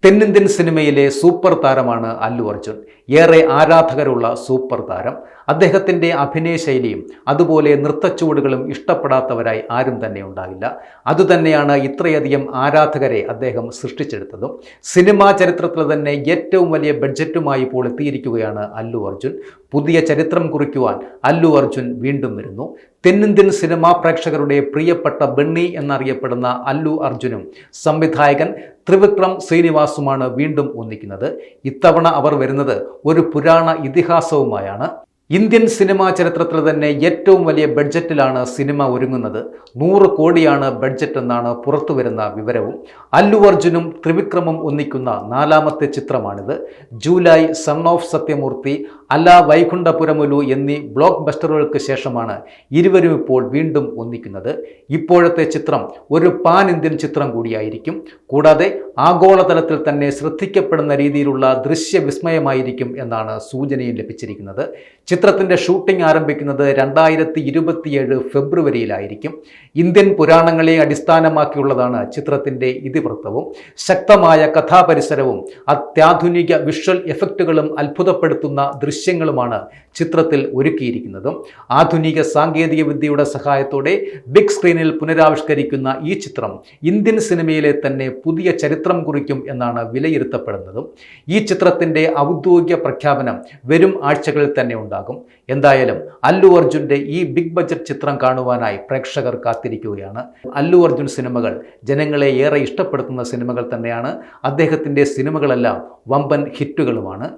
തെന്നിന്ത്യൻ സിനിമയിലെ സൂപ്പർ താരമാണ് അല്ലു അർജുൻ. ഏറെ ആരാധകരുള്ള സൂപ്പർ താരം. അദ്ദേഹത്തിൻ്റെ അഭിനയ ശൈലിയും അതുപോലെ നൃത്തച്ചുവടുകളും ഇഷ്ടപ്പെടാത്തവരായി ആരും തന്നെ ഉണ്ടാകില്ല. അതുതന്നെയാണ് ഇത്രയധികം ആരാധകരെ അദ്ദേഹം സൃഷ്ടിച്ചെടുത്തതും. സിനിമാ ചരിത്രത്തിൽ തന്നെ ഏറ്റവും വലിയ ബഡ്ജറ്റുമായി ഇപ്പോൾ എത്തിയിരിക്കുകയാണ് അല്ലു അർജുൻ. പുതിയ ചരിത്രം കുറിക്കുവാൻ അല്ലു അർജുൻ വീണ്ടും വരുന്നു. തെന്നിന്ത്യൻ സിനിമാ പ്രേക്ഷകരുടെ പ്രിയപ്പെട്ട ബണ്ണി എന്നറിയപ്പെടുന്ന അല്ലു അർജുനും സംവിധായകൻ ത്രിവിക്രം ശ്രീനിവാസുമാണ് വീണ്ടും ഒന്നിക്കുന്നത്. ഇത്തവണ അവർ വരുന്നത് ഒരു പുരാണ ഇതിഹാസവുമായാണ്. ഇന്ത്യൻ സിനിമാ ചരിത്രത്തിൽ തന്നെ ഏറ്റവും വലിയ ബഡ്ജറ്റിലാണ് സിനിമ ഒരുങ്ങുന്നത്. 100 കോടിയാണ് ബഡ്ജറ്റ് എന്നാണ് പുറത്തുവരുന്ന വിവരവും. അല്ലു അർജുനും ത്രിവിക്രമും ഒന്നിക്കുന്ന 4ാമത്തെ ചിത്രമാണിത്. ജൂലൈ, സൺ ഓഫ് സത്യമൂർത്തി, അല വൈകുണ്ഠപുരമുലു എന്നീ ബ്ലോക്ക് ബസ്റ്ററുകൾക്ക് ശേഷമാണ് ഇരുവരും ഇപ്പോൾ വീണ്ടും ഒന്നിക്കുന്നത്. ഇപ്പോഴത്തെ ചിത്രം ഒരു പാൻ ഇന്ത്യൻ ചിത്രം കൂടിയായിരിക്കും. കൂടാതെ ആഗോളതലത്തിൽ തന്നെ ശ്രദ്ധിക്കപ്പെടുന്ന രീതിയിലുള്ള ദൃശ്യവിസ്മയമായിരിക്കും എന്നാണ് സൂചനയും ലഭിച്ചിരിക്കുന്നത്. ചിത്രത്തിൻ്റെ ഷൂട്ടിംഗ് ആരംഭിക്കുന്നത് 2027 ഫെബ്രുവരിയിലായിരിക്കും. ഇന്ത്യൻ പുരാണങ്ങളെ അടിസ്ഥാനമാക്കിയുള്ളതാണ് ചിത്രത്തിൻ്റെ ഇതിവൃത്തവും. ശക്തമായ കഥാപരിസരവും അത്യാധുനിക വിഷ്വൽ എഫക്റ്റുകളും അത്ഭുതപ്പെടുത്തുന്ന ദൃശ്യങ്ങളുമാണ് ചിത്രത്തിൽ ഒരുക്കിയിരിക്കുന്നതും. ആധുനിക സാങ്കേതിക വിദ്യയുടെ സഹായത്തോടെ ബിഗ് സ്ക്രീനിൽ പുനരാവിഷ്കരിക്കുന്ന ഈ ചിത്രം ഇന്ത്യൻ സിനിമയിലെ തന്നെ പുതിയ ചരിത്രം കുറിക്കും എന്നാണ് വിലയിരുത്തപ്പെടുന്നതും. ഈ ചിത്രത്തിൻ്റെ ഔദ്യോഗിക പ്രഖ്യാപനം വരും ആഴ്ചകളിൽ തന്നെ ഉണ്ടാകും. എന്തായാലും അല്ലു അർജുൻ്റെ ഈ ബിഗ് ബഡ്ജറ്റ് ചിത്രം കാണുവാനായി പ്രേക്ഷകർ കാത്തിരിക്കുകയാണ്. അല്ലു അർജുൻ സിനിമകൾ ജനങ്ങളെ ഏറെ ഇഷ്ടപ്പെടുത്തുന്ന സിനിമകൾ തന്നെയാണ്. അദ്ദേഹത്തിൻ്റെ സിനിമകളെല്ലാം വമ്പൻ ഹിറ്റുകളുമാണ്.